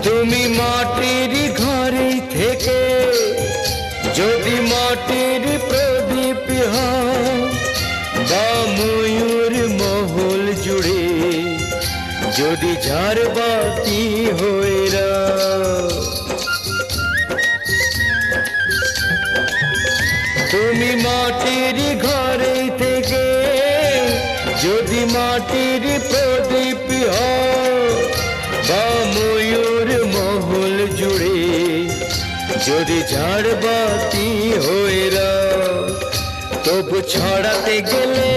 তুমি মাটির ঘরে থেকে যদি মাটির প্রদীপ হও বা ময়ূর মহল জুড়ে যদি ঝাড়বাতি হয়ে রাও, তুমি মাটির ঘরে থেকে যদি মাটির প্রদীপ হও বা ময়ূর মহল জুড়ে যদি ঝাড়বাতি হয়ে রাও, তবু ছড়াতে গেলে